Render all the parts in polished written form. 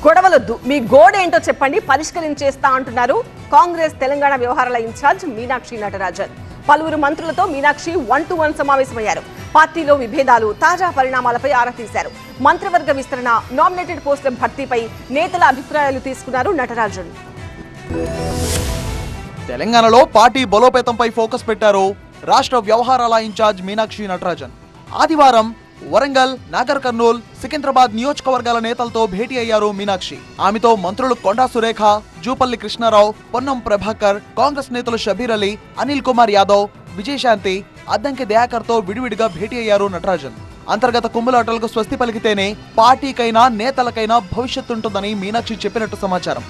గొడవలొద్దు, మీ గోడేంటో చెప్పండి, పరిష్కరించేస్తా అంటున్నారు కాంగ్రెస్ తెలంగాణ వ్యవహారాల ఇన్ఛార్జ్ మీనాక్షి నటరాజన్. పలువురు మంత్రులతో మీనాక్షి 1-to-1 సమావేశమయ్యారు. పార్టీలో విభేదాలు, తాజా పరిణామాలపై ఆరా తీశారు. మంత్రివర్గ విస్తరణ, నామినేటెడ్ పోస్టుల భర్తీపై నేతల అభిప్రాయాలు తీసుకున్నారు నటరాజన్. తెలంగాణలో పార్టీ బలోపేతంపై ఫోకస్ పెట్టారు రాష్ట్ర వ్యవహారాల ఇన్ఛార్జ్ మీనాక్షి నటరాజన్. ఆదివారం వరంగల్, నాగర్ కర్నూల్, సికింద్రాబాద్ నియోజకవర్గాల నేతలతో భేటీ అయ్యారు మీనాక్షి. ఆమెతో మంత్రులు కొండా సురేఖ, జూపల్లి కృష్ణారావు, పొన్నం ప్రభాకర్, కాంగ్రెస్ నేతలు షబీర్ అలీ, అనిల్ కుమార్ యాదవ్, విజయశాంతి, అద్దంకి దయాకర్ తో విడివిడిగా భేటీ అయ్యారు నటరాజన్. అంతర్గత కుమ్ములాటలకు స్వస్తి పలికితేనే పార్టీకైనా నేతలకైనా భవిష్యత్తుంటుందని మీనాక్షి చెప్పినట్టు సమాచారం.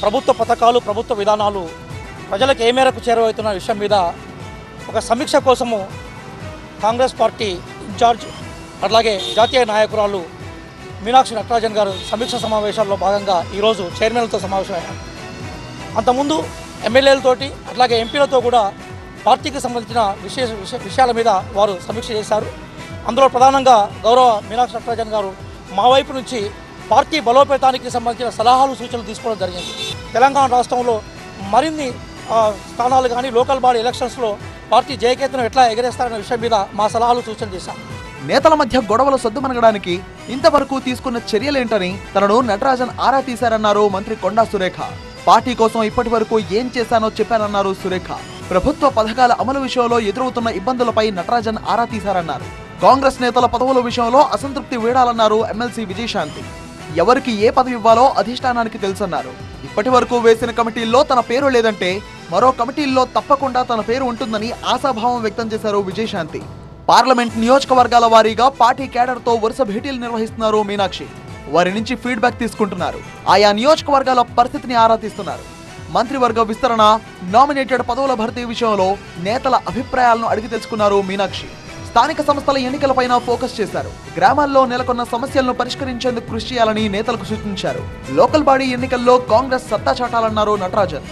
ప్రభుత్వ పథకాలు, ప్రభుత్వ విధానాలు ప్రజలకు ఏ మేరకు చేరువవుతున్న విషయం మీద ఒక సమీక్ష కోసము కాంగ్రెస్ పార్టీ ఇన్ఛార్జ్ అట్లాగే జాతీయ నాయకురాలు మీనాక్షి నటరాజన్ గారు సమీక్ష సమావేశాల్లో భాగంగా ఈరోజు చైర్మన్లతో సమావేశమయ్యారు. అంతకుముందు ఎమ్మెల్యేలతోటి అట్లాగే ఎంపీలతో కూడా పార్టీకి సంబంధించిన విషయాల మీద వారు సమీక్ష చేశారు. అందులో ప్రధానంగా గౌరవ మీనాక్షి నటరాజన్ గారు మా వైపు నుంచి పార్టీ బలోపేతానికి సంబంధించిన సలహాలు, సూచనలు తీసుకోవడం జరిగింది. తెలంగాణ రాష్ట్రంలో మరిన్ని స్థానాలు కానీ లోకల్ బాడీ ఎలక్షన్స్లో పార్టీ జయకేతనం ఎట్లా ఎగరేస్తారనే విషయం మీద మా సలహాలు, సూచనలు చేశాం. నేతల మధ్య గొడవలు సద్దుమణగడానికి ఇంతవరకు తీసుకున్న చర్యలేంటని తనను నటరాజన్ ఆరా తీశారన్నారు మంత్రి కొండా సురేఖ. పార్టీ కోసం ఇప్పటి వరకు ఏం చేశానో చెప్పానన్నారు సురేఖ. ప్రభుత్వ పథకాల అమలు విషయంలో ఎదురవుతున్న ఇబ్బందులపై నటరాజన్ ఆరా తీశారన్నారు. కాంగ్రెస్ నేతల పదవుల విషయంలో అసంతృప్తి వీడాలన్నారు ఎమ్మెల్సీ విజయశాంతి. ఎవరికి ఏ పదవి ఇవ్వాలో అధిష్టానానికి తెలుసన్నారు. ఇప్పటి వరకు వేసిన కమిటీల్లో తన పేరు లేదంటే మరో కమిటీల్లో తప్పకుండా తన పేరు ఉంటుందని ఆశాభావం వ్యక్తం చేశారు విజయశాంతి. పార్లమెంట్ నియోజకవర్గాల వారీగా పార్టీ కేడర్తో వరుస భేటీలు నిర్వహిస్తున్నారు మీనాక్షి. వారి నుంచి ఫీడ్బ్యాక్ తీసుకుంటున్నారు. ఆయా నియోజకవర్గాల పరిస్థితిని ఆరా తీస్తున్నారు. మంత్రివర్గ విస్తరణ, నామినేటెడ్ పదవుల భర్తీ విషయంలో నేతల అభిప్రాయాలను అడిగి తెలుసుకున్నారు మీనాక్షి. స్థానిక సంస్థల ఎన్నికలపైన ఫోకస్ చేశారు. గ్రామాల్లో నెలకొన్న సమస్యలను పరిష్కరించేందుకు కృషి చేయాలని నేతలకు సూచించారు. లోకల్ బాడీ ఎన్నికల్లో కాంగ్రెస్ సత్తా చాటాలన్నారు నటరాజన్.